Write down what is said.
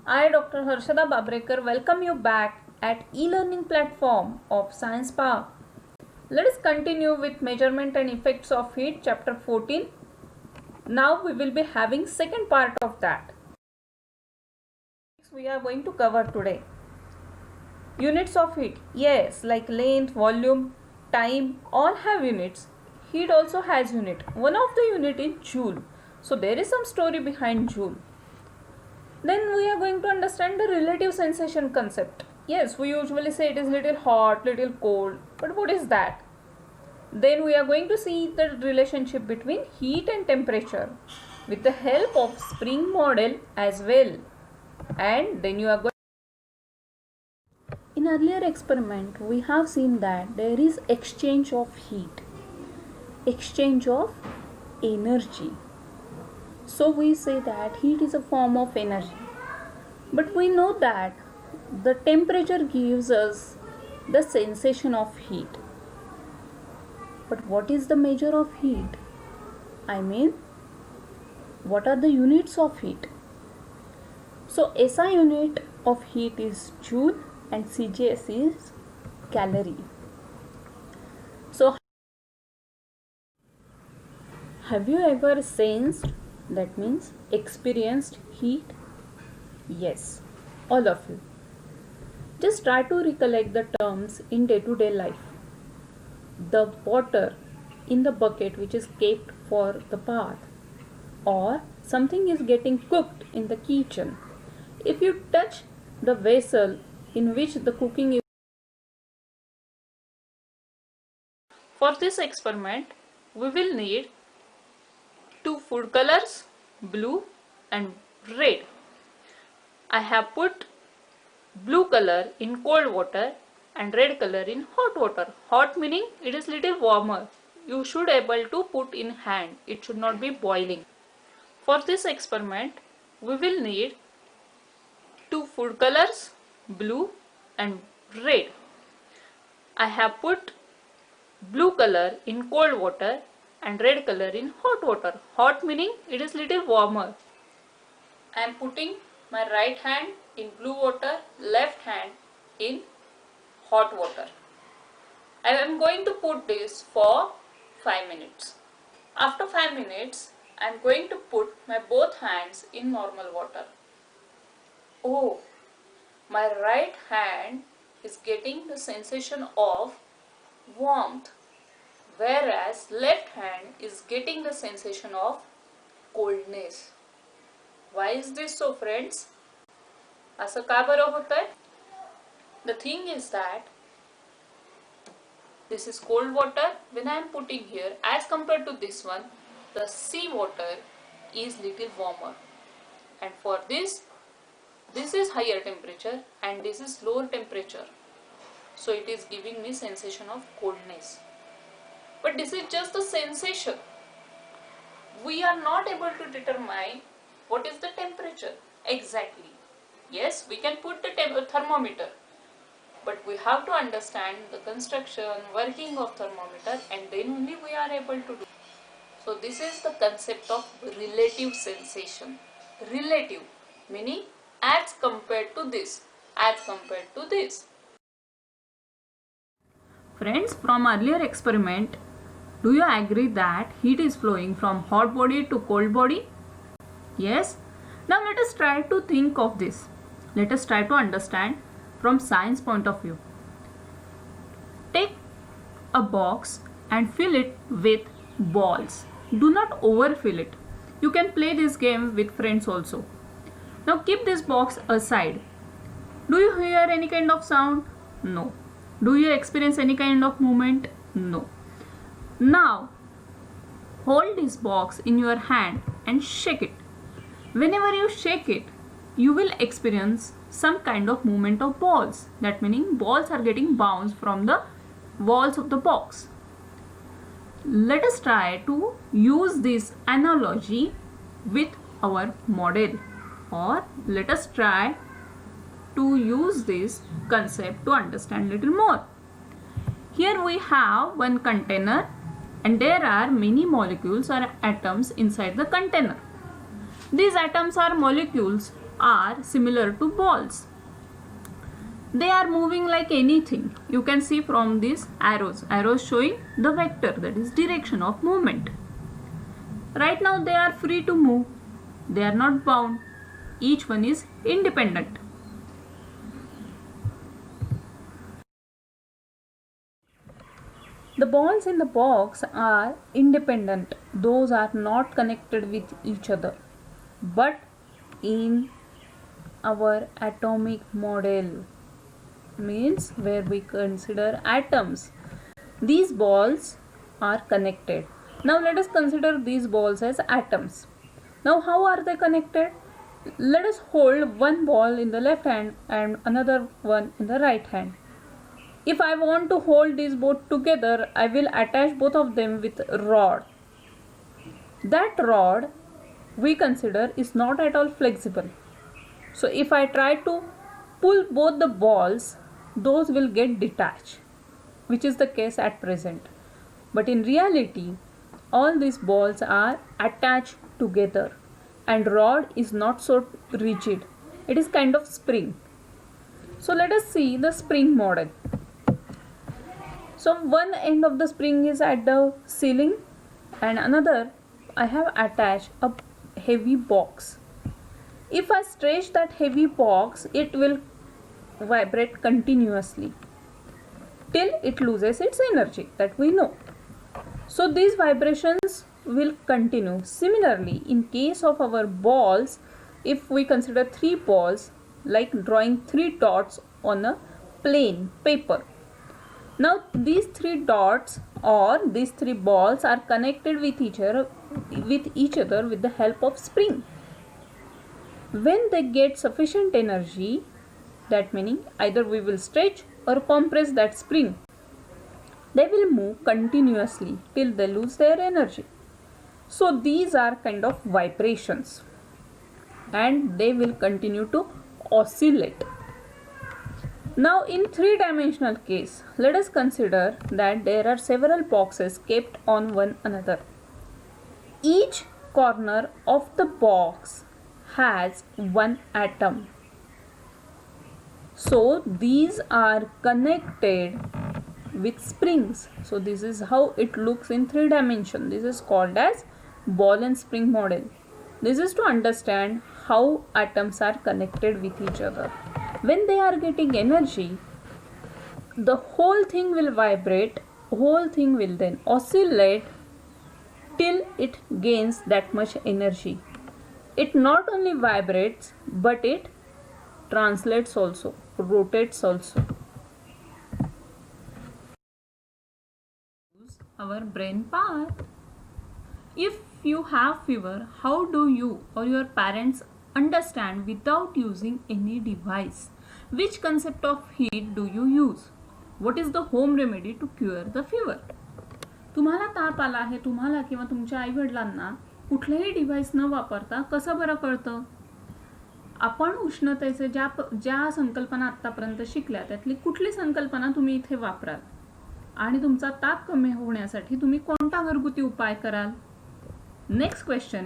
I, Dr. Harshada Babrekar, welcome you back at e-learning platform of Science Park. Let us continue with measurement and effects of heat, chapter 14. Now we will be having second part of that. We are going to cover today. Units of heat. Yes, like length, volume, time, all have units. Heat also has unit. One of the unit is joule. So there is some story behind joule. Then we are going to understand the relative sensation concept. Yes, we usually say it is little hot, little cold, but what is that? Then we are going to see the relationship between heat and temperature with the help of spring model as well. And then you are going. In earlier experiment, we have seen that there is exchange of heat, exchange of energy. So we say that heat is a form of energy. But we know that the temperature gives us the sensation of heat. But what is the measure of heat? I mean, what are the units of heat? So SI unit of heat is joule and CJS is calorie. So have you ever sensed, that means experienced heat? Yes, all of you. Just try to recollect the terms in day-to-day life. The water in the bucket which is kept for the bath, or something is getting cooked in the kitchen. If you touch the vessel in which the cooking is. For this experiment, we will need two food colors, blue and red. I have put blue color in cold water and red color in hot water. Hot meaning it is little warmer. You should able to put in hand. It should not be boiling. For this experiment, we will need two food colors, blue and red. I have put blue color in cold water and red color in hot water. Hot meaning it is little warmer. I am putting my right hand in blue water, left hand in hot water. I am going to put this for 5 minutes. After 5 minutes, I am going to put my both hands in normal water. Oh, my right hand is getting the sensation of warmth, whereas left hand is getting the sensation of coldness. Why is this so, friends? असं का बरं होतंय? The thing is that this is cold water. When I am putting here, as compared to this one, the sea water is little warmer, and for this is higher temperature and this is lower temperature, so it is giving me sensation of coldness. But this is just a sensation. We are not able to determine what is the temperature exactly. Yes, we can put the thermometer, but we have to understand the construction, working of thermometer, and then only we are able to do. So this is the concept of relative sensation. Relative meaning as compared to this, as compared to this. Friends, from earlier experiment, do you agree that heat is flowing from hot body to cold body? Yes. Now let us try to think of this. Let us try to understand from science point of view. Take a box and fill it with balls. Do not overfill it. You can play this game with friends also. Now keep this box aside. Do you hear any kind of sound? No. Do you experience any kind of movement? No. Now hold this box in your hand and shake it. Whenever you shake it, you will experience some kind of movement of balls. That meaning balls are getting bounced from the walls of the box. Let us try to use this analogy with our model, or let us try to use this concept to understand little more. Here we have one container and there are many molecules or atoms inside the container. These atoms or molecules are similar to balls. They are moving like anything. You can see from these arrows showing the vector, that is direction of movement. Right now they are free to move. They are not bound. Each one is independent. The balls in the box are independent. Those are not connected with each other. But in our atomic model, means where we consider atoms, these balls are connected. Now let us consider these balls as atoms. Now how are they connected? Let us hold one ball in the left hand and another one in the right hand. If I want to hold these both together, I will attach both of them with a rod. That rod we consider is not at all flexible. So if I try to pull both the balls, those will get detached, which is the case at present. But in reality, all these balls are attached together, and rod is not so rigid. It is kind of spring. So let us see the spring model. So one end of the spring is at the ceiling, and another I have attached a heavy box. If I stretch that heavy box, it will vibrate continuously till it loses its energy, that we know. So these vibrations will continue. Similarly, in case of our balls, if we consider three balls, like drawing three dots on a plain paper. Now these three dots or these three balls are connected with each other with the help of spring. When they get sufficient energy, that meaning either we will stretch or compress that spring, they will move continuously till they lose their energy. So these are kind of vibrations, and they will continue to oscillate. Now in three-dimensional case, let us consider that there are several boxes kept on one another. Each corner of the box has one atom. So these are connected with springs. So this is how it looks in 3 dimension. This is called as ball and spring model. This is to understand how atoms are connected with each other. When they are getting energy, the whole thing will vibrate, whole thing will then oscillate till it gains that much energy. It not only vibrates, but it translates also, rotates also. Use our brain power. If you have fever, how do you or your parents understand without using any device? Which concept of heat do you use? What is the home remedy to cure the fever? तुम्हाला ताप आला आहे, तुम्हाला किंवा तुमच्या आई वडिलांना कुठलेही device न वापरता कसं बरं कळतं? आपण उष्णतेचे ज्या संकल्पना आतापर्यंत शिकल्या त्यातली कुठली संकल्पना तुम्ही इथे वापराल आणि तुमचा ताप कमी होण्यासाठी तुम्ही कोणता घरगुती उपाय कराल? Next question